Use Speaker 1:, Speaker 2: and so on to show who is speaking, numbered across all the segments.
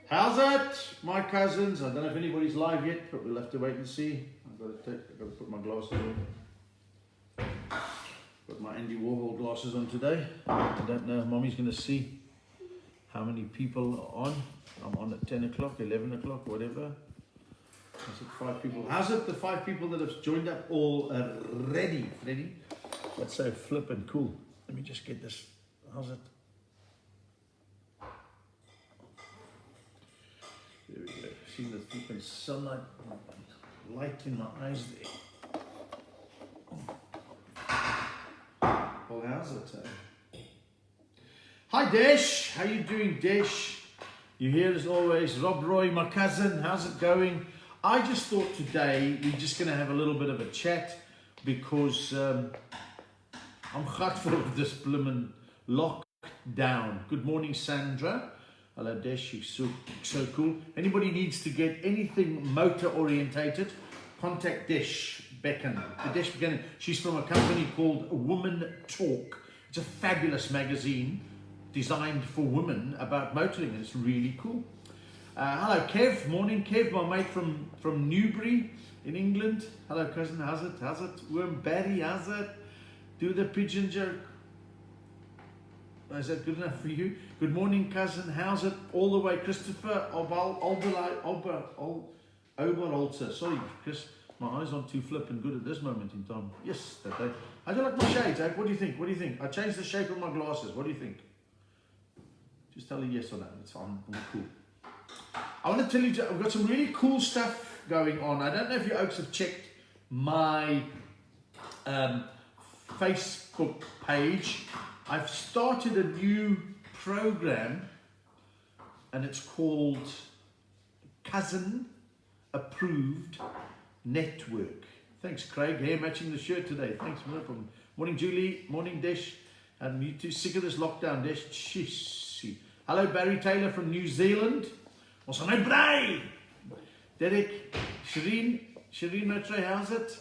Speaker 1: How's it, my cousins? I don't know if anybody's live yet, but we'll have to wait and see. I've got to put my glasses on. Got my Andy Warhol glasses on today. I don't know. Mommy's going to see how many people are on. I'm on at 10 o'clock, 11 o'clock, whatever. I said 5 people. How's it, the 5 people that have joined up already? Ready? That's so flippin' cool. Let me just get this. How's it? There we go. See the flippin' sunlight light in my eyes there. Well, how's it? Hi, Desh. How you doing, Desh? You here as always. Rob Roy, my cousin. How's it going? I just thought today we're just going to have a little bit of a chat because I'm gutful of this blimmin' lockdown. Good morning, Sandra. Hello, Desh. You're so cool. Anybody needs to get anything motor orientated, contact Desh Becken. Desh Becken. She's from a company called Woman Talk. It's a fabulous magazine designed for women about motoring, and it's really cool. Hello, Kev. Morning, Kev, my mate from Newbury in England. Hello, cousin. How's it? How's it? Worm Barry, how's it? Do the pigeon joke. Is that good enough for you? Good morning, cousin. How's it? All the way, Christopher Oberholzer. Sorry, Chris. My eyes aren't too flipping good at this moment in time. Yes, that day. How do you like my shades, eh? What do you think? What do you think? I changed the shape of my glasses. What do you think? Just tell me yes or no. It's fine. I'm cool. I want to tell you, I've got some really cool stuff going on. I don't know if you folks have checked my Facebook page. I've started a new program and it's called Cousin Approved Network. Thanks, Craig. Hair matching the shirt today. Thanks, no problem. Morning, Julie. Morning, Desh. And you too sick of this lockdown, Desh. Jeez. Hello, Barry Taylor from New Zealand. Ons gaan nou brei. Derek, Shireen Matre, how's it?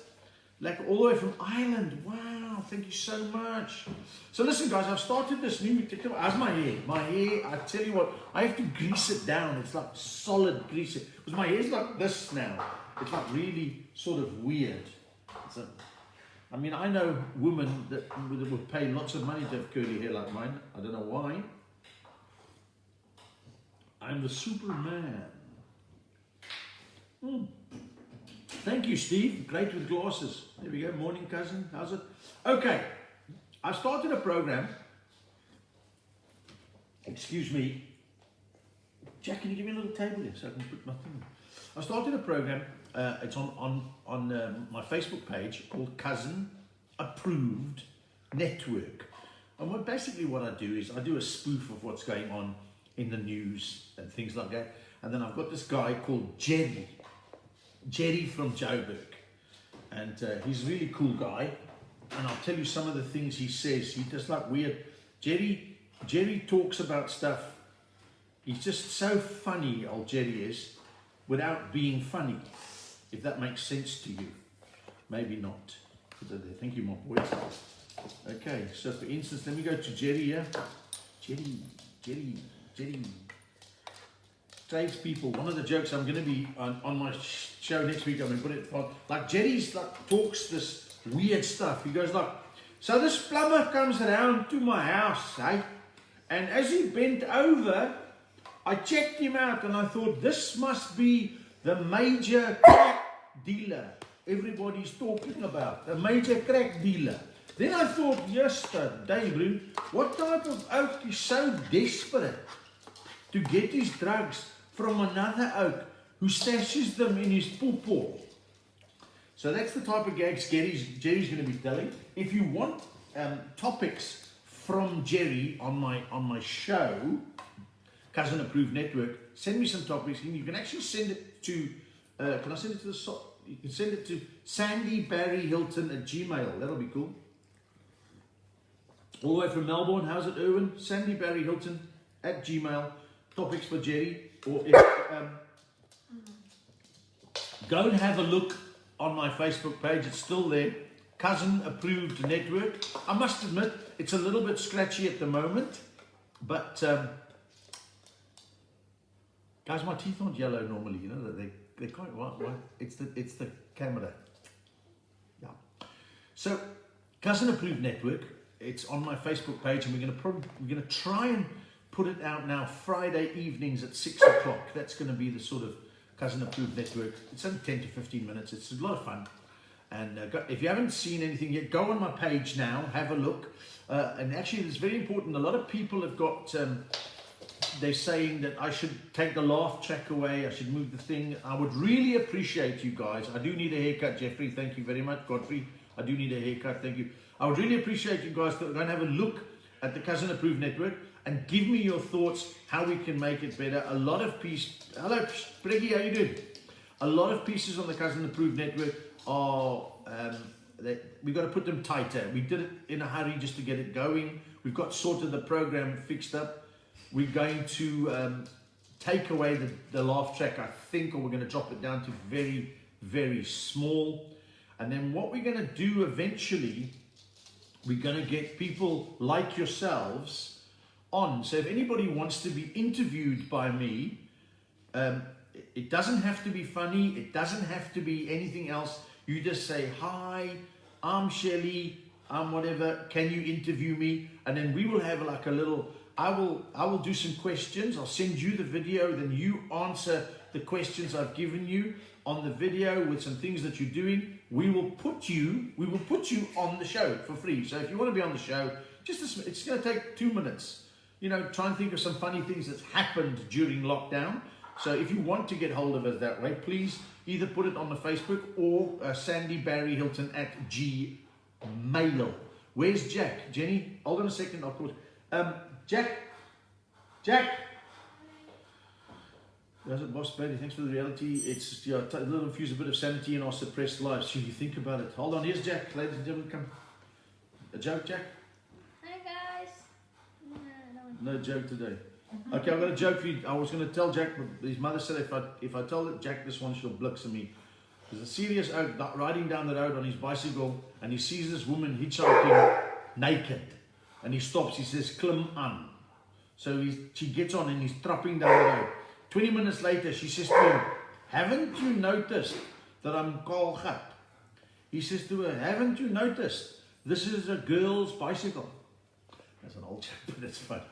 Speaker 1: Like all the way from Ireland. Wow, thank you so much. So listen, guys, I've started this new. How's my hair? My hair, I tell you what, I have to grease it down. It's like solid grease. Because my hair's like this now. It's like really sort of weird. I mean, I know women that would pay lots of money to have curly hair like mine. I don't know why. I'm the Superman. Thank you, Steve. Great with glasses. There we go. Morning, cousin. How's it? Okay. I've started a program. Excuse me. Jack, can you give me a little table here so I can put my thing on? I started a program. It's on my Facebook page called Cousin Approved Network. And basically what I do is I do a spoof of what's going on in the news and things like that. And then I've got this guy called Jerry from Joburg. And he's a really cool guy. And I'll tell you some of the things he says. He does like weird. Jerry talks about stuff. He's just so funny, old Jerry is, without being funny. If that makes sense to you. Maybe not. Thank you, my boy. Okay, so for instance, let me go to Jerry here. Jerry. Tradespeople. One of the jokes I'm going to be on my show next week, I'm going to put it on. Like Jerry's like talks this weird stuff. He goes like, so this plumber comes around to my house, hey? And as he bent over, I checked him out and I thought, this must be the major crack dealer everybody's talking about. A major crack dealer. Then I thought, yesterday, bro, what type of oak is so desperate to get his drugs from another oak who stashes them in his pawpaw? So that's the type of gags Jerry's going to be telling. If you want topics from Jerry on my show, Cousin Approved Network, send me some topics. And you can actually send it to, can I send it to you can send it to sandybarryhilton@gmail. That'll be cool. All the way from Melbourne. How's it, Irwin? sandybarryhilton@gmail. Topics for Jerry. Or if, go and have a look on my Facebook page. It's still there. Cousin Approved Network. I must admit, it's a little bit scratchy at the moment. But Guys, my teeth aren't yellow normally, you know, they're quite white. It's the camera. Yeah. So, Cousin Approved Network, it's on my Facebook page, and we're gonna try and put it out now Friday evenings at 6 o'clock. That's going to be the sort of Cousin Approved Network. It's only 10 to 15 minutes. It's a lot of fun. And if you haven't seen anything yet, go on my page now, have a look. And actually, it's very important. A lot of people have got, they're saying that I should take the laugh track away. I should move the thing. I would really appreciate you guys. I do need a haircut, Jeffrey. Thank you very much. Godfrey, I do need a haircut. Thank you. I would really appreciate you guys to go and have a look at the Cousin Approved Network and give me your thoughts how we can make it better. A lot of pieces. Hello, Preggy, how you doing? A lot of pieces on the Cousin Approved Network are, we've got to put them tighter. We did it in a hurry just to get it going. We've got sort of the program fixed up. We're going to take away the laugh track, I think, or we're going to drop it down to very, very small. And then what we're going to do eventually, we're going to get people like yourselves on. So if anybody wants to be interviewed by me, it doesn't have to be funny. It doesn't have to be anything else. You just say, hi, I'm Shelley, I'm whatever, can you interview me? And then we will have like a little, I will do some questions. I'll send you the video, then you answer the questions I've given you on the video with some things that you're doing. We will put you on the show for free. So if you want to be on the show, it's going to take 2 minutes. You know, try and think of some funny things that's happened during lockdown. So if you want to get hold of us that way, please either put it on the Facebook or Sandy Barry Hilton at Gmail. Where's Jack? Jenny, hold on a second, of course. Jack. Does it, Boss Barry? Thanks for the reality. It's a little infuse a bit of sanity in our suppressed lives. Should you think about it? Hold on, here's Jack, ladies and gentlemen. Come. A joke, Jack?
Speaker 2: Hi guys.
Speaker 1: No joke today. Okay, I've got a joke for you. I was going to tell Jack, but his mother said if I tell Jack this one, she'll blix at me. There's a serious oak riding down the road on his bicycle, and he sees this woman hitchhiking naked, and he stops. He says, "Klim aan." So she gets on, and he's trapping down the road. 20 minutes later, she says to him, "Haven't you noticed that I'm kaal gat?" He says to her, "Haven't you noticed? This is a girl's bicycle." That's an old joke, but it's fun.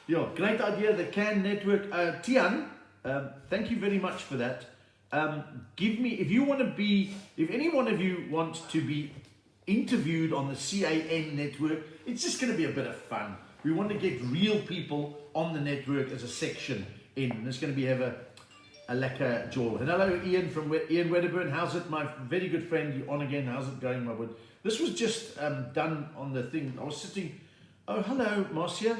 Speaker 1: Yeah, great idea, the CAN network. Tian, thank you very much for that. Give me, if any one of you want to be interviewed on the CAN network, it's just going to be a bit of fun. We want to get real people on the network as a section in. And it's going to be have a lekker jaw. And hello, Ian from Ian Wedderburn. How's it, my very good friend? You on again? How's it going, my wood? This was just done on the thing. I was sitting. Oh, hello, Marcia.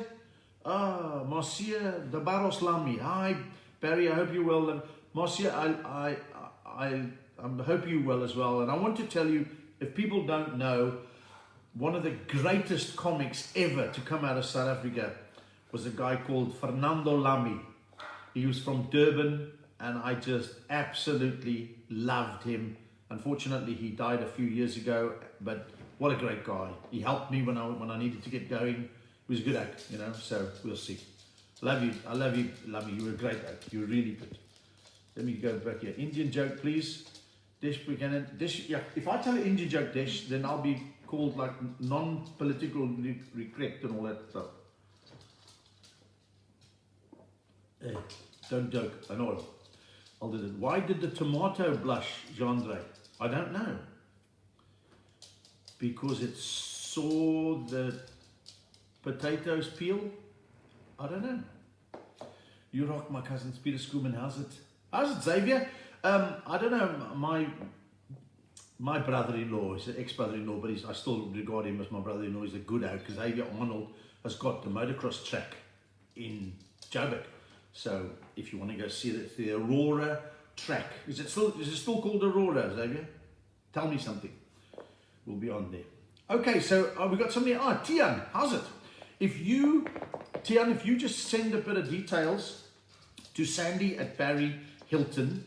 Speaker 1: Ah, Marcia the Baros Lami. Hi, Barry. I hope you're well. Marcia, I hope you're well as well. And I want to tell you, if people don't know, one of the greatest comics ever to come out of South Africa was a guy called Fernando Lamy. He was from Durban, and I just absolutely loved him. Unfortunately, he died a few years ago, but what a great guy. He helped me when I needed to get going. He was a good act, you know, so we'll see. Love you. I love you. Love you. You were a great act. You were really good. Let me go back here. Indian joke, please. Desh Buchanan. Desh, yeah, if I tell an Indian joke, Desh, then I'll be called like non-political correct and all that stuff. Hey, don't joke. I know. I'll do it. Why did the tomato blush, Jean-Andre? I don't know. Because it saw the potatoes peel? I don't know. You rock, my cousin Peter Schoolman. How's it? How's it, Xavier? I don't know. My brother-in-law is an ex-brother-in-law, but I still regard him as my brother-in-law. He's a good out because Xavier Arnold has got the motocross track in Joburg. So if you want to go see it, it's the Aurora track. Is it still called Aurora, Xavier? Tell me something. We'll be on there. Okay, so we got somebody. Tian, how's it? Tian, if you just send a bit of details to Sandy at Barry Hilton.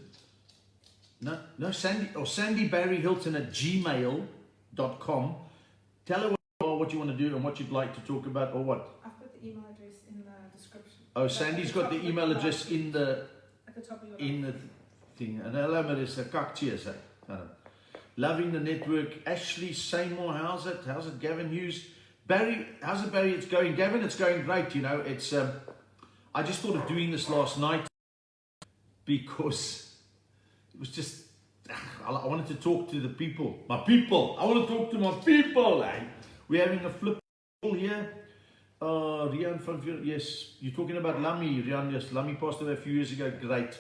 Speaker 1: No, Sandy Barry Hilton at gmail.com. Tell her what you want to do and what you'd like to talk about, or what.
Speaker 3: I've put the email address in the description.
Speaker 1: Oh, Sandy's got the email address in the
Speaker 3: At the top of your
Speaker 1: in the thing. And hello, Marissa. Kak, cheers. Loving the network. Ashley Seymour, how's it? How's it, Gavin Hughes? Barry, how's it, Barry? It's going, Gavin. It's going great. You know, it's. I just thought of doing this last night because it was just. I wanted to talk to the people. My people. I want to talk to my people. Eh? We're having a flip here. Rian from, yes, you're talking about Lamy, Rian. Yes, Lamy passed away a few years ago. Great.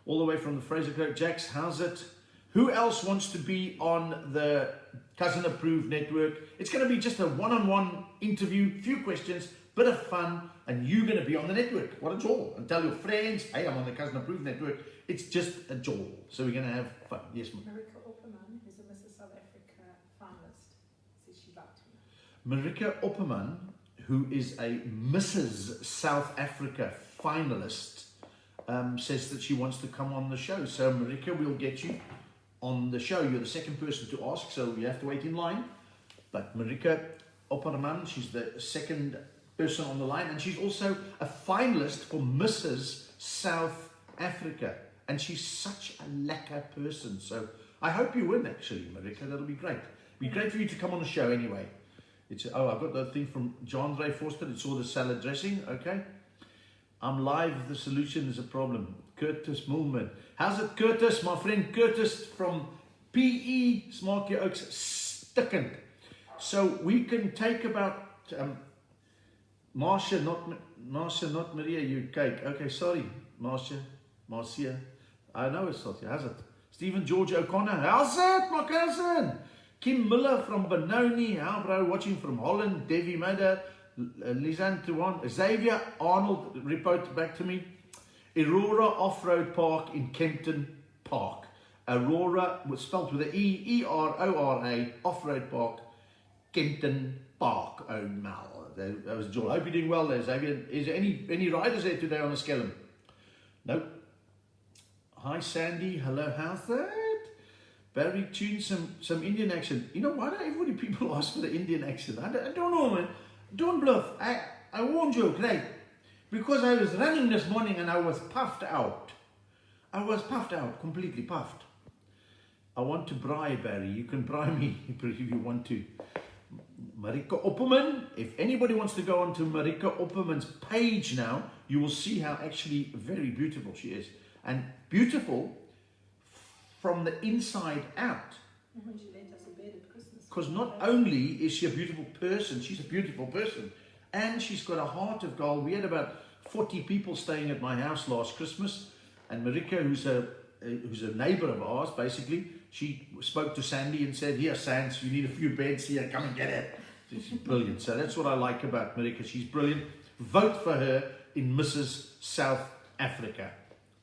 Speaker 1: All the way from the Fraser Coast. Jax, how's it? Who else wants to be on the Cousin Approved network? It's going to be just a one-on-one interview, few questions, bit of fun, and you're going to be on the network. What a joy. And tell your friends, hey, I'm on the Cousin Approved network. It's just a joy. So we're going to have fun. Yes, ma'am.
Speaker 3: Marika Opperman is a Mrs. South Africa finalist. Says she'd like to.
Speaker 1: Marika Opperman, who is a Mrs. South Africa finalist, says that she wants to come on the show. So Marika, we'll get you on the show. You're the second person to ask, so you have to wait in line. But Marika Opperman, she's the second person on the line, and she's also a finalist for Mrs. South Africa. And she's such a lacquer person. So I hope you win, actually, Marika. That'll be great. It'll be great for you to come on the show anyway. It's, oh, I've got that thing from John Ray Forster. It's all the salad dressing. Okay. I'm live. The solution is a problem. Curtis Mulman. How's it, Curtis? My friend Curtis from PE, Smarky Oaks, sticking. So we can take about Marcia, not Maria, you cake. Okay, sorry, Marcia. I know it's not. How's it? Stephen George O'Connor. How's it, my cousin? Kim Miller from Benoni. How, bro? Watching from Holland. Devi Mada. Lisanne Tuan. Xavier Arnold report back to me. Aurora Off-Road Park in Kempton Park. Aurora was spelled with an E, E-R-O-R-A, Off-Road Park, Kempton Park. Oh, Mal. That was Joel. I hope you're doing well there, Xavier. Is there any riders there today on the Skellum? Nope. Hi, Sandy. Hello, how's that? Barry, tune some Indian accent. You know, why don't people ask for the Indian accent? I don't know, man. Don't bluff. I warned you, right? Because I was running this morning and I was puffed out. I was puffed out, completely puffed. I want to bribe Barry. You can bribe me if you want to. Marika Opperman. If anybody wants to go onto Marika Opperman's page now, you will see how actually very beautiful she is. And beautiful from the inside out.
Speaker 3: When she let us in bed at Christmas.
Speaker 1: Because not only is she a beautiful person, she's a beautiful person. And she's got a heart of gold. We had about 40 people staying at my house last Christmas. And Marika, who's a neighbor of ours, basically, she spoke to Sandy and said, here, Sands, you need a few beds here. Come and get it. She's brilliant. So that's what I like about Marika. She's brilliant. Vote for her in Mrs. South Africa.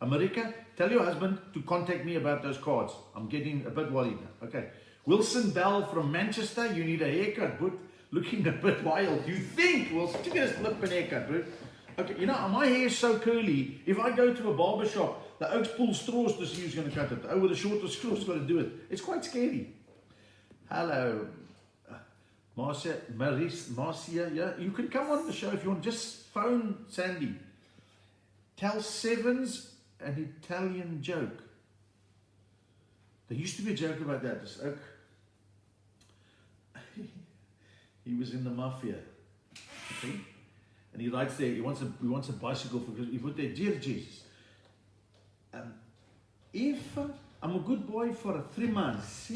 Speaker 1: Marika, tell your husband to contact me about those cards. I'm getting a bit worried now. Okay. Wilson Bell from Manchester. You need a haircut, but looking a bit wild. You think, Wilson, you get a flipping haircut, bro. Okay, you know, my hair is so curly. If I go to a barber shop, the oaks pull straws to see who's going to cut it. Oh, with a shorter straw's got to do it. It's quite scary. Hello. Marcia, yeah. You can come on the show if you want. Just phone Sandy. Tell Sevens an Italian joke. There used to be a joke about that. This oak. He was in the mafia. Okay? And he writes there, he wants a bicycle for Christmas. He put there, dear Jesus, if I'm a good boy for 3 months,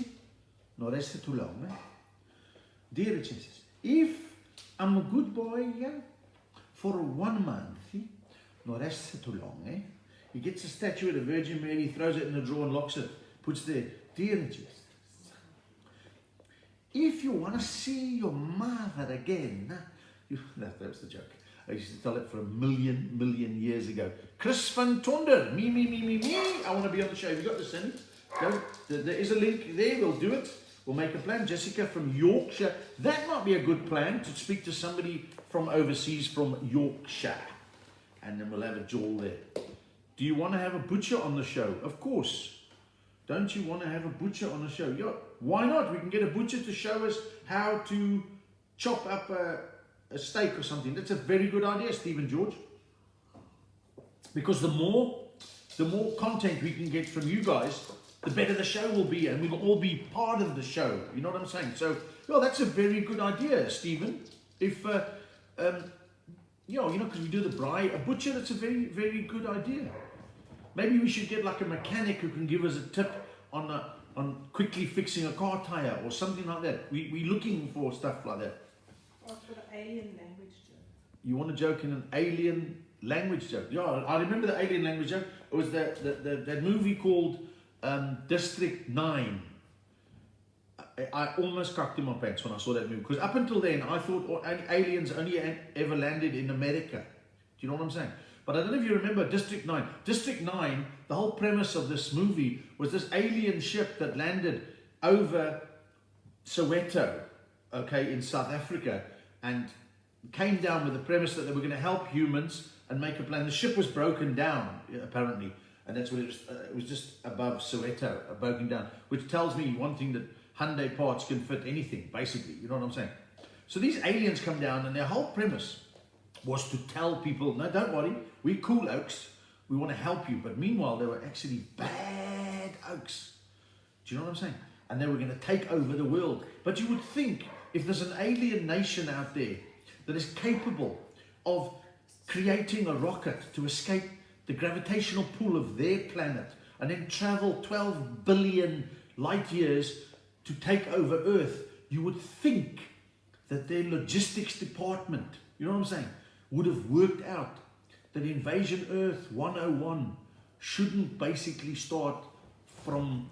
Speaker 1: no rest too long. Dear Jesus, if I'm a good boy for 1 month, no rest too long. He gets a statue of the Virgin Mary, throws it in the drawer and locks it, puts there, dear Jesus, if you want to see your mother again, that was the joke. I used to tell it for a million years ago. Chris van Tonder, me. I want to be on the show. Have you got this, Sandy? Go. There is a link there. We'll do it. We'll make a plan. Jessica from Yorkshire. That might be a good plan to speak to somebody from overseas from Yorkshire. And then we'll have a jaw there. Do you want to have a butcher on the show? Of course. Don't you want to have a butcher on the show? Yeah. Why not? We can get a butcher to show us how to chop up a steak or something. That's a very good idea, Stephen George. Because the more the more content we can get from you guys, the better the show will be, and we'll all be part of the show. You know what I'm saying? So, well, that's a very good idea, Stephen. If, because we do the braai, a butcher, that's a very, very good idea. Maybe we should get like a mechanic who can give us a tip on quickly fixing a car tire or something like that. We're looking for stuff like that.
Speaker 3: Or for the alien language joke.
Speaker 1: You want a joke in an alien language joke? Yeah, I remember the alien language joke. It was that movie called District 9. I almost cocked in my pants when I saw that movie, because up until then I thought aliens only ever landed in America. Do you know what I'm saying? But I don't know if you remember District 9. District 9, the whole premise of this movie was this alien ship that landed over Soweto, okay, in South Africa, and came down with the premise that they were going to help humans and make a plan. The ship was broken down, apparently, and that's what it was. It was just above Soweto, broken down, which tells me one thing, that Hyundai parts can fit anything, basically. You know what I'm saying? So these aliens come down, and their whole premise was to tell people, no, don't worry, we're cool oaks, we want to help you. But meanwhile, they were actually bad oaks. Do you know what I'm saying? And they were going to take over the world. But you would think, if there's an alien nation out there that is capable of creating a rocket to escape the gravitational pull of their planet and then travel 12 billion light years to take over Earth, you would think that their logistics department, you know what I'm saying, would have worked out that Invasion Earth 101 shouldn't basically start from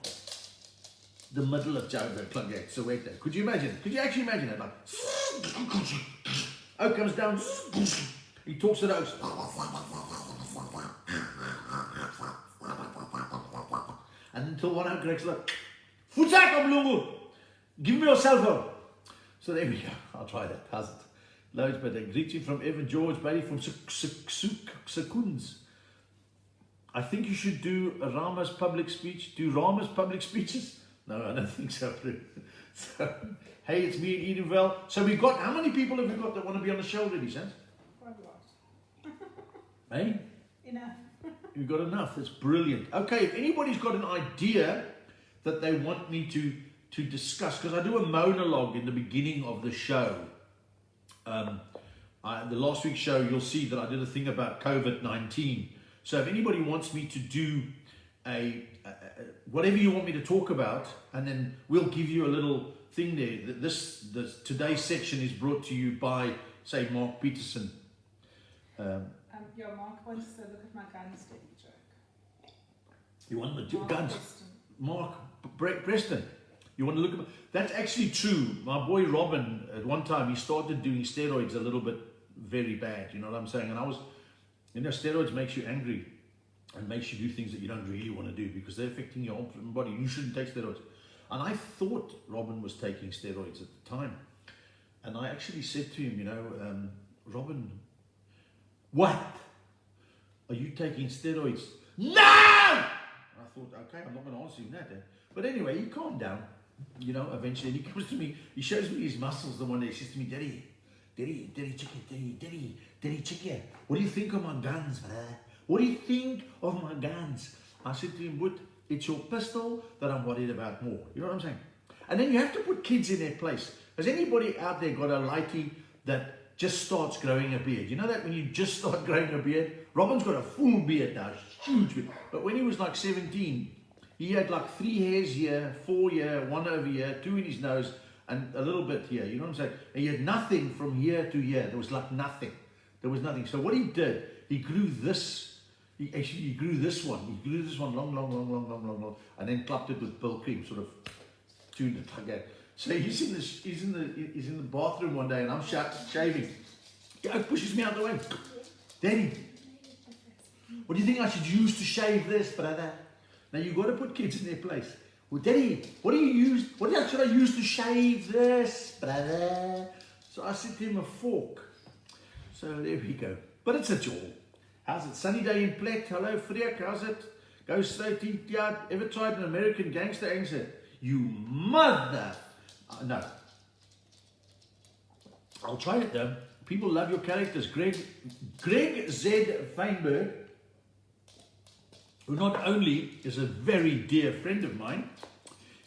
Speaker 1: the middle of Joburg, Soweto. Could you imagine? Could you actually imagine it? Like, oak comes down, he talks to the oaks. And until one oak cracks like, Futsaka Mlungu, give me your cell phone. So there we go. I'll try that. How's it? Loads, but I greet you from Evan George, buddy, from Sekunds. I think you should do a Rama's public speech. Do Rama's public speeches? No, I don't think so. So, hey, it's me in Edenvale. So we've got, how many people have we got that want to be on the show already, Sans?
Speaker 3: Quite a lot.
Speaker 1: Hey?
Speaker 3: Enough.
Speaker 1: You've got enough. That's brilliant. Okay, if anybody's got an idea that they want me to discuss, because I do a monologue in the beginning of the show. The last week's show, you'll see that I did a thing about COVID-19. So if anybody wants me to do whatever you want me to talk about, and then we'll give you a little thing there. Today's section is brought to you by, say, Mark Peterson.
Speaker 3: Mark wants to look at my gun steady joke.
Speaker 1: You want the
Speaker 3: Mark
Speaker 1: guns?
Speaker 3: Preston.
Speaker 1: Mark Preston. You want to look at that's actually true. My boy Robin, at one time, he started doing steroids a little bit very bad. You know what I'm saying? And I was, steroids makes you angry and makes you do things that you don't really want to do because they're affecting your whole body. You shouldn't take steroids. And I thought Robin was taking steroids at the time. And I actually said to him, Robin, what? Are you taking steroids? No! I thought, okay, I'm not going to answer him that. But anyway, he calmed down, eventually. And he comes to me, he shows me his muscles the one day. He says to me, Daddy, Chickie, what do you think of my guns, brother? What do you think of my guns? I said to him, but it's your pistol that I'm worried about more. You know what I'm saying? And then you have to put kids in their place. Has anybody out there got a lighty that just starts growing a beard? You know that when you just start growing a beard? Robin's got a full beard now, huge beard. But when he was like 17, he had like 3 hairs here, 4 here, 1 over here, 2 in his nose, and a little bit here. You know what I'm saying? And he had nothing from here to here. There was like nothing. There was nothing. So what he did, he grew this. He grew this one. He grew this one long, and then clapped it with Bill cream, sort of tuned it like that. So he's in the bathroom one day, and I'm shaving. He pushes me out the way. Daddy, what do you think I should use to shave this, brother? Now you've got to put kids in their place. Well, Daddy, what should I use to shave this, brother? So I said to him, a fork. So there we go. But it's a jaw. How's it? Sunny day in Plett. Hello, Freek. How's it? Go straight eat yard. Ever tried an American gangster exit? You mother. No. I'll try it though. People love your characters. Greg Z. Feinberg. who not only is a very dear friend of mine,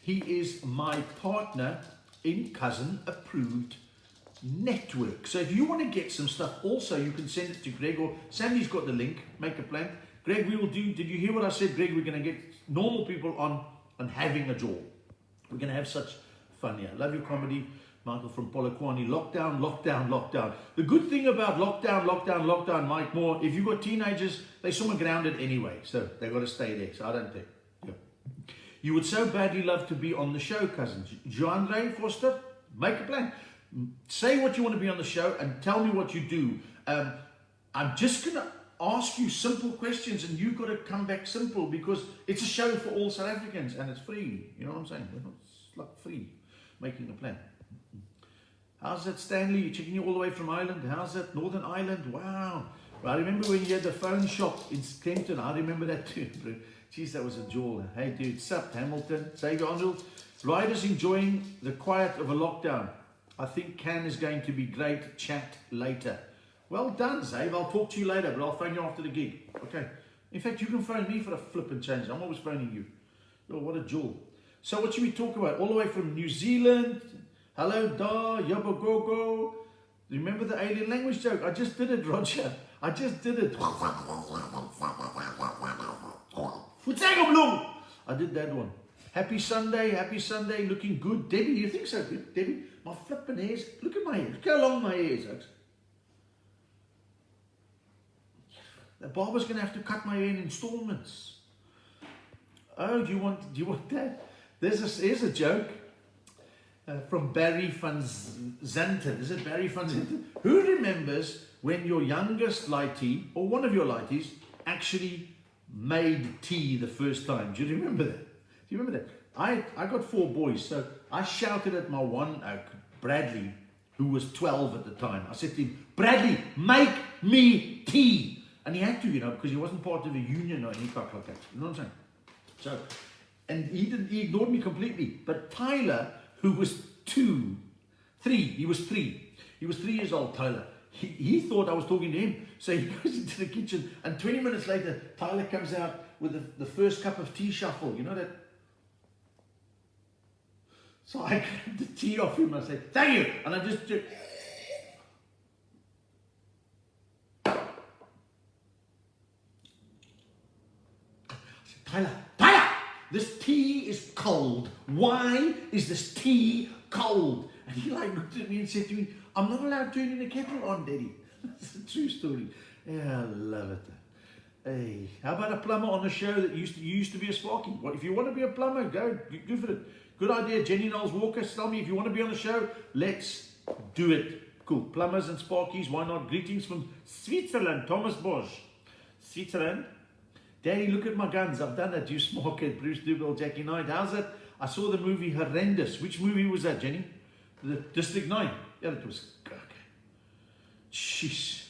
Speaker 1: he is my partner in Cousin Approved Network. So if you want to get some stuff, also you can send it to Greg, or Sandy's got the link. Make a plan. Greg, we will do. Did you hear what I said, Greg? We're going to get normal people on having a jaw. We're going to have such fun here. Love your comedy, Michael from Polokwane. Lockdown, lockdown, lockdown. The good thing about lockdown, Mike Moore, if you've got teenagers, they're somewhere grounded anyway, so they've got to stay there. So I don't think. Yeah. You would so badly love to be on the show, cousin. Joandre Foster, make a plan. Say what you want to be on the show and tell me what you do. I'm just going to ask you simple questions and you've got to come back simple, because it's a show for all South Africans and it's free. You know what I'm saying? It's like free. Making a plan. How's that, Stanley? You're checking you all the way from Ireland. How's that, Northern Ireland? Wow. I remember when you had the phone shop in Kempton. I remember that too. Jeez, that was a jewel. Hey, dude, sup, Hamilton? Xavier Arnold. Riders enjoying the quiet of a lockdown. I think Can is going to be great. Chat later. Well done, Zave. I'll talk to you later, but I'll phone you after the gig. Okay. In fact, you can phone me for a flip and change. I'm always phoning you. Oh, what a jewel. So what should we talk about? All the way from New Zealand. Hello, Da, Yabagogo. Remember the alien language joke? I just did it, Roger. I just did it. I did that one. Happy Sunday, looking good. Debbie, you think so good? Debbie, my flipping hairs. Look at my hair. Look how long my hair is. The barber's going to have to cut my hair in installments. Oh, do you want that? Here's a joke from Barry van Zanten. Is it Barry van Zanten? Who remembers when your youngest lightie, or one of your lighties, actually made tea the first time? Do you remember that? Do you remember that? I got 4 boys, so I shouted at my one, Bradley, who was 12 at the time. I said to him, Bradley, make me tea. And he had to, because he wasn't part of a union or any crap like that. You know what I'm saying? So, and he ignored me completely. But Tyler, who was 3 years old, Tyler. He thought I was talking to him. So he goes into the kitchen, and 20 minutes later, Tyler comes out with the first cup of tea shuffle. You know that? So I grabbed the tea off him. I said, thank you. And I just Tyler, this tea is cold. Why is this tea cold? And he looked at me and said to me, I'm not allowed turning the kettle on, Daddy. That's a true story. Yeah, I love it. Hey, how about a plumber on the show that used to be a Sparky? If you want to be a plumber, go for it. Good idea, Jenny Knowles Walker. Tell me if you want to be on the show. Let's do it. Cool. Plumbers and Sparkies, why not? Greetings from Switzerland, Thomas Bosch. Switzerland. Daddy, look at my guns. I've done that. Juice Market, Bruce Duval, Jackie Knight. How's it? I saw the movie Horrendous. Which movie was that, Jenny? The District 9. Yeah, it was. Okay. Jeez.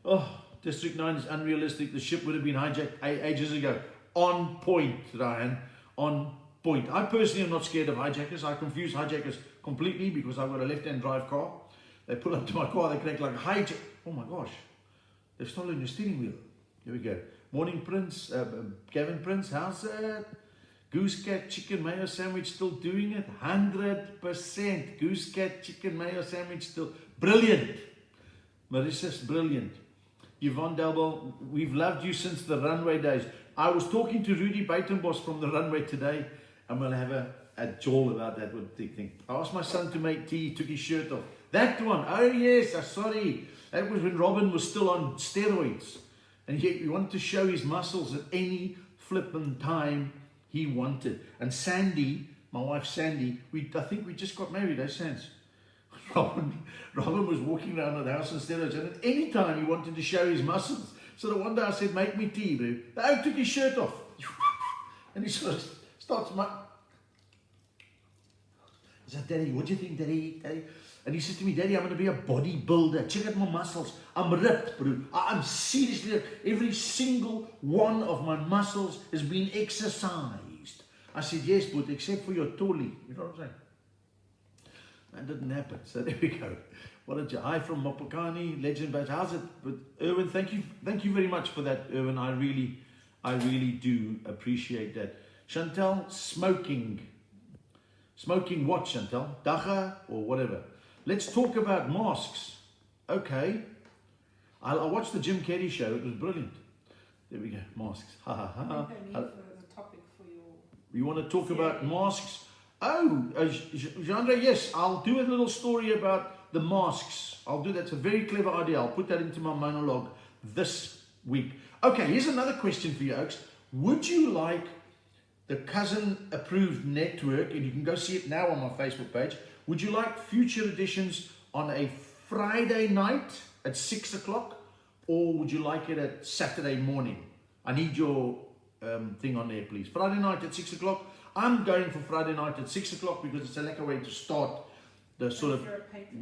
Speaker 1: Oh, District 9 is unrealistic. The ship would have been hijacked ages ago. On point, Ryan. On point. I personally am not scared of hijackers. I confuse hijackers completely because I've got a left-hand drive car. They pull up to my car, they connect like a hijack. Oh my gosh. They've stolen your steering wheel. Here we go. Morning, Prince. Gavin Prince, how's that? Goose Cat Chicken Mayo Sandwich still doing it? 100%. Goose Cat Chicken Mayo Sandwich still. Brilliant. Marissa's brilliant. Yvonne Delbel, we've loved you since the runway days. I was talking to Rudy Baitenbos from the runway today. I'm going to have a jaw about that thing. I asked my son to make tea. He took his shirt off. That one. Oh, yes. Sorry. That was when Robin was still on steroids. And he wanted to show his muscles at any flippin' time he wanted. And Sandy, my wife Sandy, I think we just got married, eh, Sands? Robin was walking around the house on steroids, and at any time he wanted to show his muscles. So the one day I said, make me tea, bro. The took his shirt off. And he sort of starts, I said, Daddy, what do you think, Daddy? And he said to me, Daddy, I'm going to be a bodybuilder. Check out my muscles. I'm ripped, bro. I'm seriously ripped. Every single one of my muscles has been exercised. I said, yes, but except for your tolly. You know what I'm saying? That didn't happen. So there we go. What a hi from Mopakani, legend badge. How's it? But Erwin, thank you very much for that, Erwin. I I really do appreciate that. Chantel, smoking. Smoking what, Chantel? Dacha or whatever. Let's talk about masks. Okay. I watched the Jim Carrey show. It was brilliant. There we go. Masks. Ha ha ha.
Speaker 3: The topic for your...
Speaker 1: You want to talk about masks? Oh, Jean-Andre, yes. I'll do a little story about the masks. I'll do that. It's a very clever idea. I'll put that into my monologue this week. Okay, here's another question for you, Oaks. Would you like the cousin approved network, and you can go see it now on my Facebook page, would you like future editions on a Friday night at 6 o'clock, or would you like it at Saturday morning? I need your thing on there, please. Friday night at 6 o'clock. I'm going for Friday night at 6 o'clock because it's a lekker way to start the sort of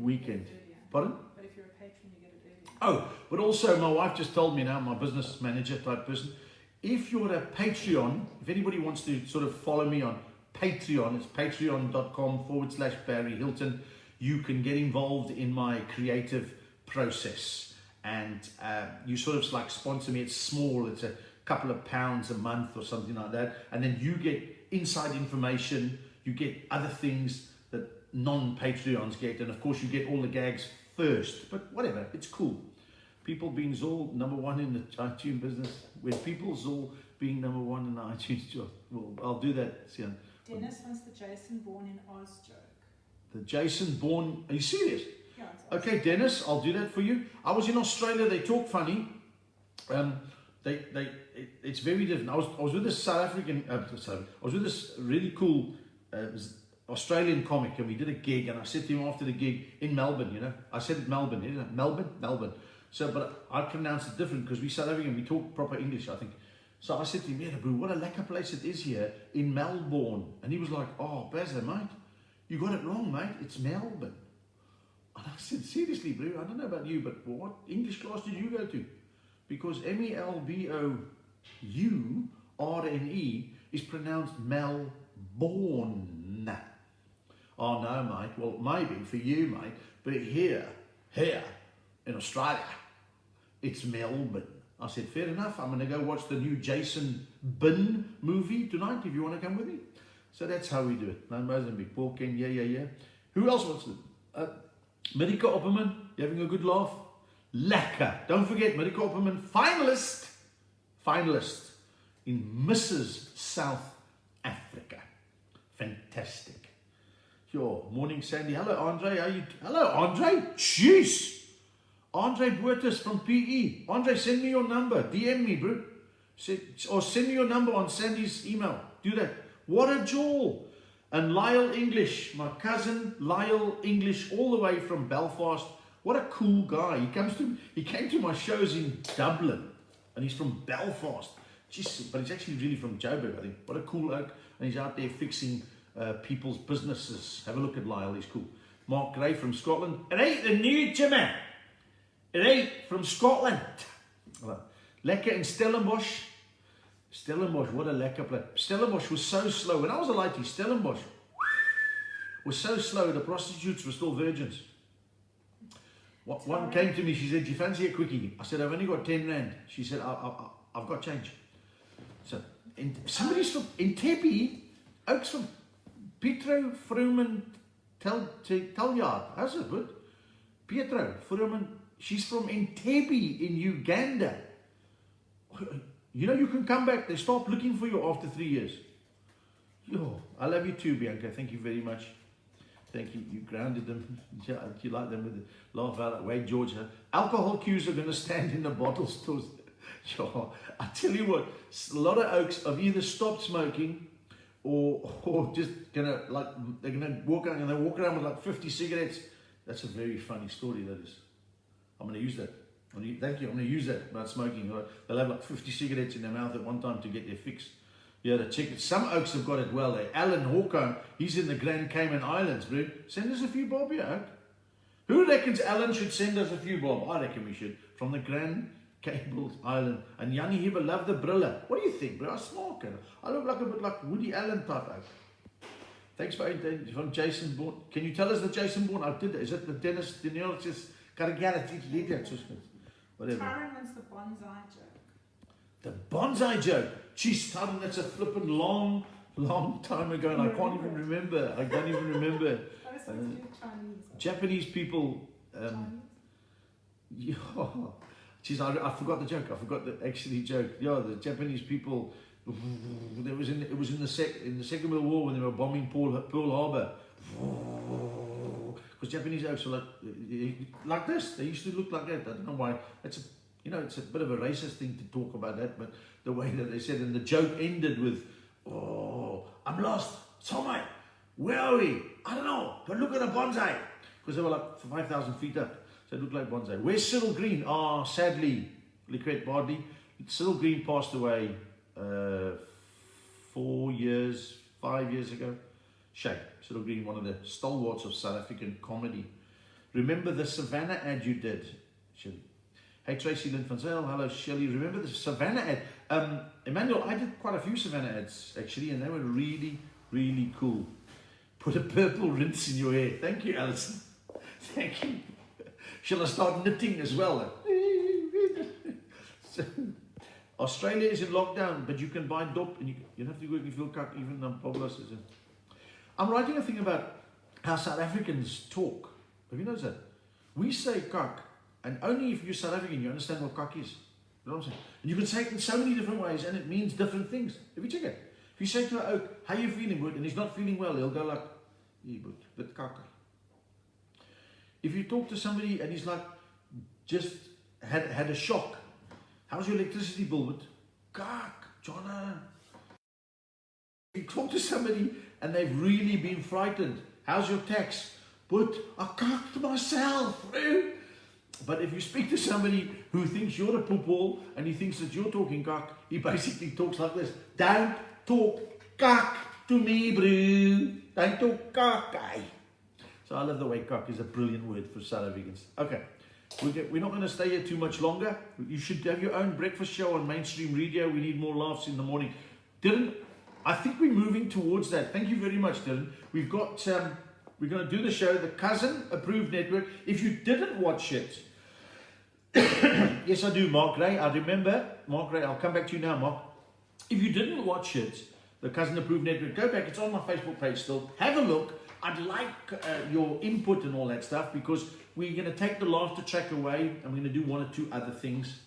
Speaker 1: weekend. Pardon?
Speaker 3: But if you're a patron, you get it earlier.
Speaker 1: Oh, but also my wife just told me now, my business manager type person, if you're a Patreon, if anybody wants to sort of follow me on Patreon, it's patreon.com/Barry Hilton. You can get involved in my creative process, and you sort of like sponsor me. It's small, it's a couple of pounds a month or something like that, and then you get inside information, you get other things that non-Patreons get, and of course you get all the gags first, but whatever, it's cool. People being Zol #1 in the iTunes business, where people Zol being #1 in the iTunes job. Well, I'll do that soon.
Speaker 3: Dennis wants the Jason Bourne in Oz joke.
Speaker 1: The Jason Bourne, are you serious?
Speaker 3: Yeah, it's
Speaker 1: Okay, Dennis, I'll do that for you. I was in Australia, they talk funny. It's very different. I was with this South African, I was with this really cool Australian comic, and we did a gig, and I said to him after the gig in Melbourne, you know, I said it Melbourne, isn't it? Melbourne. So, but I pronounced it different because we South African, we talk proper English, I think. So I said to him, yeah, bro, what a lekker place it is here in Melbourne. And he was like, oh, Bazza, mate, you got it wrong, mate. It's Melbourne. And I said, seriously, bro, I don't know about you, but what English class did you go to? Because MELBOURNE is pronounced Melbourne. Oh, no, mate. Well, maybe for you, mate, but here in Australia, it's Melbourne. I said, fair enough. I'm going to go watch the new Jason Bourne movie tonight if you want to come with me. So that's how we do it. No Mozambique, Paul King, yeah. Who else wants it? Marika Opperman, you having a good laugh? Lekker. Don't forget, Marika Opperman, finalist in Mrs. South Africa. Fantastic. Sure. Morning, Sandy. Hello, Andre. How you? Hello, Andre. Jeez. Andre Buertes from PE. Andre, send me your number. DM me, bro. Or send me your number on Sandy's email. Do that. What a jewel. And Lyle English, my cousin Lyle English, all the way from Belfast. What a cool guy. He came to my shows in Dublin, and he's from Belfast. Jeez, but he's actually really from Joburg, I think. What a cool oak. And he's out there fixing people's businesses. Have a look at Lyle. He's cool. Mark Gray from Scotland. It ain't the new Jimmy. It ain't from Scotland. Lekker in Stellenbosch. Stellenbosch, what a lekker place. Stellenbosch was so slow. When I was a lady, Stellenbosch was so slow, the prostitutes were still virgins. One came to me, she said, do you fancy a quickie? I said, I've only got 10 rand. She said, I've got change. So, somebody's from Entebbe, Oaks from Pietro Fruman Talyard. How's it good? Pietro Fruman, she's from Entebbe in Uganda. You know, you can come back. They stop looking for you after 3 years. Yo, I love you too, Bianca. Thank you very much. Thank you. You grounded them. You like them with the laugh out. Wait, Georgia. Alcohol queues are going to stand in the bottle stores. Yo, I tell you what, a lot of Oaks have either stopped smoking or just gonna they're gonna walk around and they walk around with like 50 cigarettes. That's a very funny story. That is. I'm going to use that. Thank you. I'm going to use that about smoking. They'll have like 50 cigarettes in their mouth at one time to get their fix. Yeah, to check it. Some Oaks have got it well. Alan Hawcombe, he's in the Grand Cayman Islands, bro. Send us a few bob, yeah, Oak. Who reckons Alan should send us a few bob? I reckon we should. From the Grand Cayman Island. And Yanni Hibber love the brilla. What do you think, bro? I smoke it. I look like a bit like Woody Allen type, Oak. Thanks for from Jason Bourne. Can you tell us the Jason Bourne? I did it. Is it the Dennis Daniels? Whatever.
Speaker 3: Tyron wants the bonsai joke.
Speaker 1: The bonsai joke. Geez, Tom, that's a flippin' long time ago, and I can't even remember. I don't even remember.
Speaker 3: I was supposed to do Chinese.
Speaker 1: Japanese people.
Speaker 3: Chinese?
Speaker 1: Yeah. Geez, I forgot the joke. I forgot the actually joke. Yeah, the Japanese people. It was in the Second World War when they were bombing Pearl Harbor. Because Japanese jokes are like this. They used to look like that. I don't know why. It's a bit of a racist thing to talk about that, but the way that they said, and the joke ended with, "Oh, I'm lost. So mate, where are we? I don't know, but look at the bonsai." Because they were like 5,000 feet up. So it looked like bonsai. Where's Cyril Green? Sadly, Liquette Bardley. Cyril Green passed away 5 years ago. Shame. Cyril Green, one of the stalwarts of South African comedy. Remember the Savannah ad you did, Shelley? Hey, Tracy Lynn van Zyl. Hello, Shelley. Remember the Savannah ad? Emmanuel, I did quite a few Savannah ads, actually, and they were really, really cool. Put a purple rinse in your hair. Thank you, Alison. Thank you. Shall I start knitting as well? So, Australia is in lockdown, but you can buy dope, and you don't have to go if you feel cuck, even Pablo says it. I'm writing a thing about how South Africans talk. Have you noticed that? We say cuck, and only if you're South African you understand what cuck is. You know what I'm saying? And you can say it in so many different ways, and it means different things. If you check it, if you say to an oak, "How you feeling, good?" and he's not feeling well, he'll go like, "Yeah, but cuck." If you talk to somebody and he's like, just had a shock, "How's your electricity bill, but cuck, Jonna?" If you talk to somebody and they've really been frightened, "How's your tax?" "But I cucked myself." But if you speak to somebody who thinks you're a poopball and he thinks that you're talking cuck, he basically talks like this: "Don't talk cuck to me, bro. Don't talk cuck, guy." So I love the way cuck is a brilliant word for South Africans. Okay, we're not going to stay here too much longer. You should have your own breakfast show on mainstream radio. We need more laughs in the morning. Dylan, I think we're moving towards that. Thank you very much, Dylan. We've got, we're going to do the show, the Cousin Approved Network. If you didn't watch it, yes, I do, Mark Ray. I remember, Mark Ray, I'll come back to you now, Mark. If you didn't watch it, the Cousin Approved Network, go back. It's on my Facebook page still. Have a look. I'd like your input and all that stuff, because we're going to take the laughter track away and we're going to do one or two other things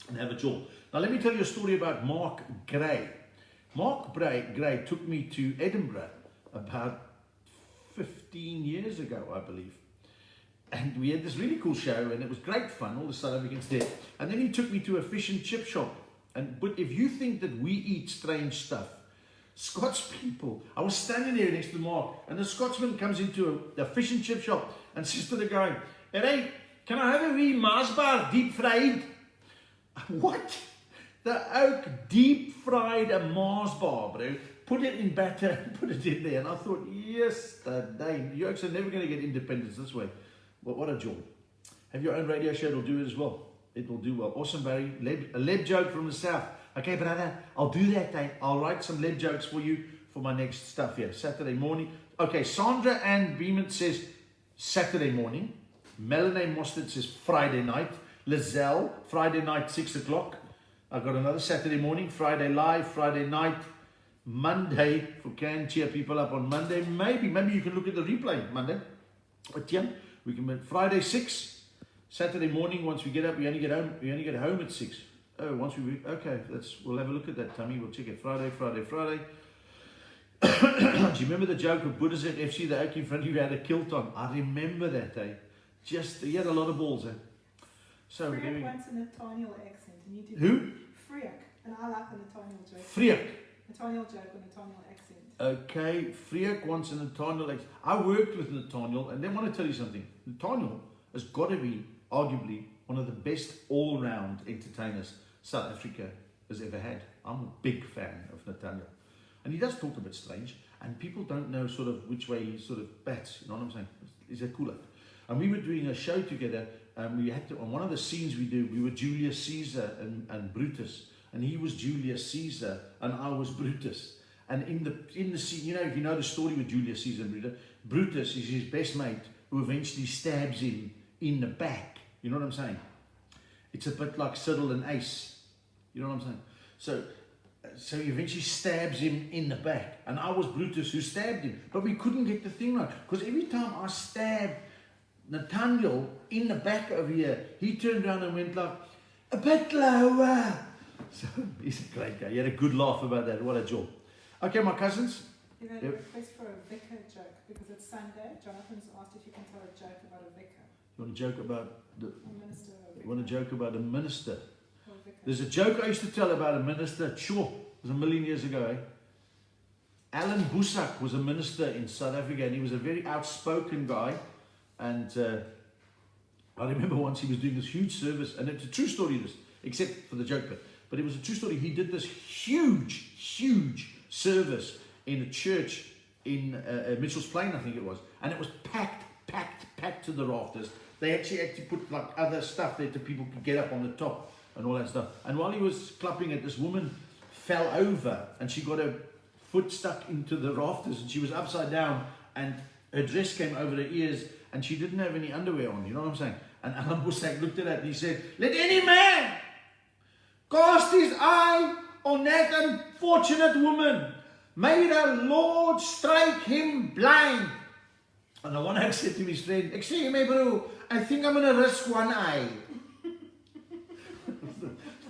Speaker 1: and have a jaw. Now, let me tell you a story about Mark Gray. Mark Gray took me to Edinburgh about 15 years ago, I believe. And we had this really cool show, and it was great fun, all the South Africans there. And then he took me to a fish and chip shop. But if you think that we eat strange stuff, Scots people, I was standing there next to Mark, and the Scotsman comes into a fish and chip shop and says to the guy, "Hey, can I have a wee Mars bar deep fried?" What? The oak deep fried a Mars bar, bro. Put it in batter and put it in there. And I thought, yes, you oaks are never going to get independence this way. Well, what a joy. Have your own radio show, it'll do it as well. It will do well. Awesome, Barry. A leb joke from the south. Okay, brother, I'll do that, Dave. I'll write some leb jokes for you for my next stuff here. Saturday morning. Okay, Sandra Ann Beeman says Saturday morning. Melanie Mostert says Friday night. Lizelle, Friday night, 6 o'clock. I've got another Saturday morning. Friday live, Friday night. Monday, for can cheer people up on Monday. Maybe you can look at the replay Monday. But yeah, we can Friday 6. Saturday morning, once we get up, we only get home at 6. Oh, once we okay, we'll have a look at that, Tommy. We'll check it. Friday. Do you remember the joke of Buddha's at FC, the oak in front of you had a kilt on? I remember that, eh? He had a lot of balls, eh? So
Speaker 3: Freak wants a Nathaniel accent, and you did.
Speaker 1: Who?
Speaker 3: Freak, and I like the Nathaniel joke.
Speaker 1: Freak.
Speaker 3: Nathaniel joke or Nathaniel accent.
Speaker 1: Okay, Freak wants a Nathaniel accent. I worked with Nathaniel, and then I want to tell you something. Nathaniel has got to be, arguably, one of the best all-round entertainers South Africa has ever had. I'm a big fan of Nathaniel. And he does talk a bit strange, and people don't know sort of which way he sort of bats, you know what I'm saying? He's a cooler. And we were doing a show together, and we had to, on one of the scenes we do, we were Julius Caesar and Brutus, and he was Julius Caesar, and I was Brutus. And in the scene, you know the story with Julius Caesar and Brutus, Brutus is his best mate who eventually stabs him in the back. You know what I'm saying? It's a bit like Cyril and Ace. You know what I'm saying? So he eventually stabs him in the back. And I was Brutus who stabbed him. But we couldn't get the thing right. Because every time I stabbed Nathaniel in the back over here, he turned around and went like, a bit lower. So he's a great guy. He had a good laugh about that. What a job. Okay, my cousins.
Speaker 3: You had a request for a vicar joke because it's Sunday. Jonathan's asked if you can tell a joke about a vicar.
Speaker 1: You want to joke about
Speaker 3: A minister or a vicar.
Speaker 1: you want to joke about a minister?
Speaker 3: Or a vicar.
Speaker 1: There's a joke I used to tell about a minister. Sure, it was a million years ago. Eh? Alan Busak was a minister in South Africa, and he was a very outspoken guy. And I remember once he was doing this huge service, and it's a true story, this, except for the joke bit. But it was a true story. He did this huge service in a church in Mitchell's Plain, I think it was, and it was packed to the rafters. They actually put like other stuff there so people could get up on the top and all that stuff. And while he was clapping it, this woman fell over and she got her foot stuck into the rafters and she was upside down and her dress came over her ears and she didn't have any underwear on. You know what I'm saying? And Alan Busak looked at that and he said, "Let any man cast his eye on that unfortunate woman. May the Lord strike him blind." And the one I said to his friend, "Excuse me, bro, I think I'm going to risk one eye."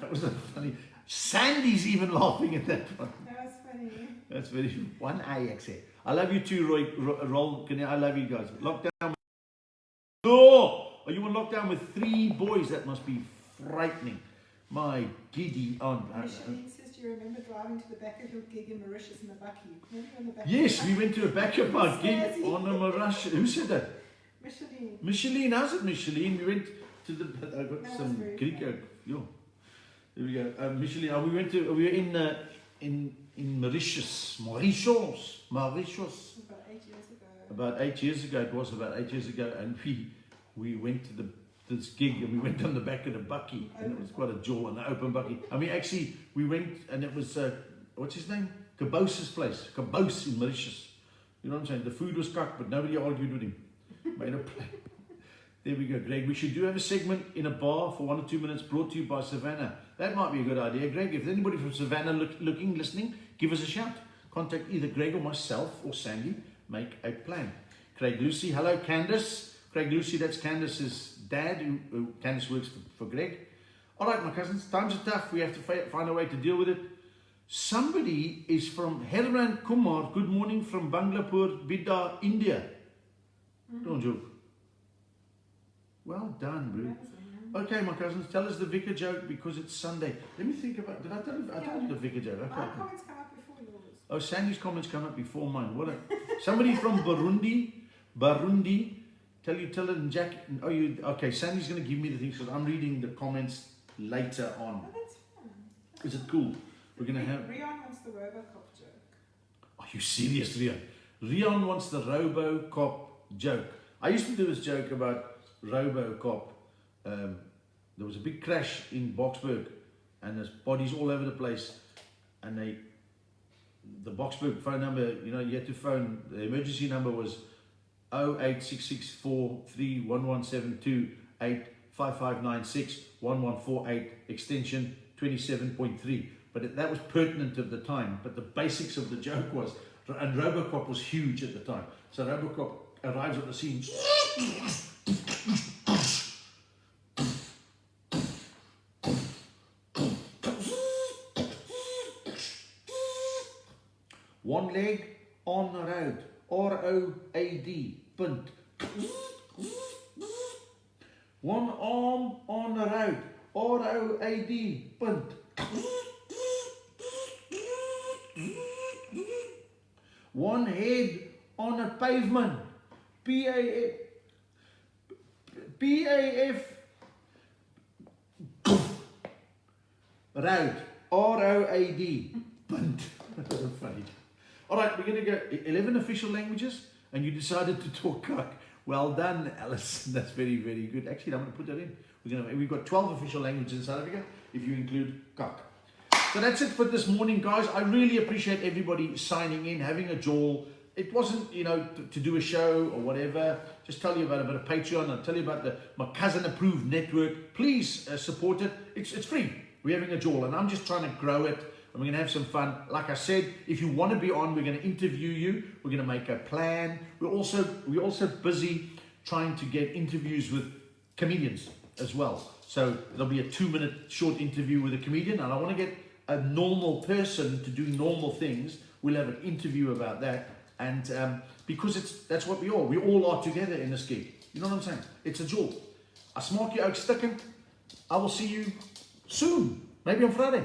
Speaker 1: That was funny. Sandy's even laughing at that one.
Speaker 3: That was funny.
Speaker 1: That's very one eye, actually. I love you too, Roy. Roll. I love you guys. Lockdown. No! Are you on lockdown with 3 boys? That must be frightening. My giddy aunt.
Speaker 3: Micheline says, do you remember driving to the back of your gig in Mauritius in the Bucky? Remember in the back
Speaker 1: Yes, we went to a back of my gig on a Mauritius. Who said that?
Speaker 3: Micheline.
Speaker 1: Micheline, how's it, Micheline? We went to the. I got
Speaker 3: That
Speaker 1: some
Speaker 3: was very
Speaker 1: Greek.
Speaker 3: fun.
Speaker 1: Yo, there we go. Micheline, we were in Mauritius.
Speaker 3: About 8 years ago.
Speaker 1: About 8 years ago, it was about 8 years ago, and we went to this gig and we went on the back of the Bucky, and it was quite a jaw and an open Bucky. I mean, actually, we went and it was what's his name? Cabose's place, Cabose in Mauritius. You know what I'm saying? The food was cooked, but nobody argued with him. Made a play. There we go, Greg. We should do have a segment in a bar for 1 or 2 minutes, brought to you by Savannah. That might be a good idea, Greg. If there's anybody from Savannah listening, give us a shout. Contact either Greg or myself or Sandy. Make a plan. Craig Lucy, hello, Candace. Craig Lucy, that's Candace's dad. Who Candace works for Greg. All right, my cousins, times are tough. We have to find a way to deal with it. Somebody is from Herman Kumar. Good morning from Bangalore, Bidda, India. Don't joke. Well done, bro. Okay, my cousins, tell us the vicar joke because it's Sunday. Let me think about. Did I tell you? I told you the vicar joke. Okay.
Speaker 3: My comments come up before yours.
Speaker 1: Oh, Sandy's comments come up before mine. What? Somebody from Burundi. Tell it, Jack. Oh, you. Okay, Sandy's going to give me the things because I'm reading the comments later on.
Speaker 3: Oh, that's fun.
Speaker 1: Is it cool? We're going to have.
Speaker 3: Rion wants the Robocop joke.
Speaker 1: Are you serious, Rion? Rion wants the Robocop joke. I used to do this joke about Robocop. There was a big crash in Boksburg and there's bodies all over the place, and the Boksburg phone number, you know, you had to phone, the emergency number was 08664311728555961148 extension 27.3. But that was pertinent at the time. But the basics of the joke was, and Robocop was huge at the time. So Robocop arrives at the scene. One leg on the road. R-O-A-D. Punt. One arm on the road. R-O-A-D. Punt. One head on a pavement. P-A-F. Road. R-O-A-D. Punt. Funny. All right, we're going to go 11 official languages, and you decided to talk cock. Well done, Alice. That's very, very good. Actually, I'm going to put that in. We've got 12 official languages in South Africa, if you include cock. So that's it for this morning, guys. I really appreciate everybody signing in, having a jaw. It wasn't, to do a show or whatever. Just tell you about a bit of Patreon. I'll tell you about my cousin approved network. Please support it. It's free. We're having a jaw, and I'm just trying to grow it, and we're going to have some fun. Like I said, if you want to be on, we're going to interview you. We're going to make a plan. We're also busy trying to get interviews with comedians as well. So there'll be a 2-minute short interview with a comedian, and I want to get a normal person to do normal things. We'll have an interview about that, and because that's what we all are together in this gig. You know what I'm saying? It's a jaw. As maak jy ook stikkend. I will see you soon, maybe on Friday.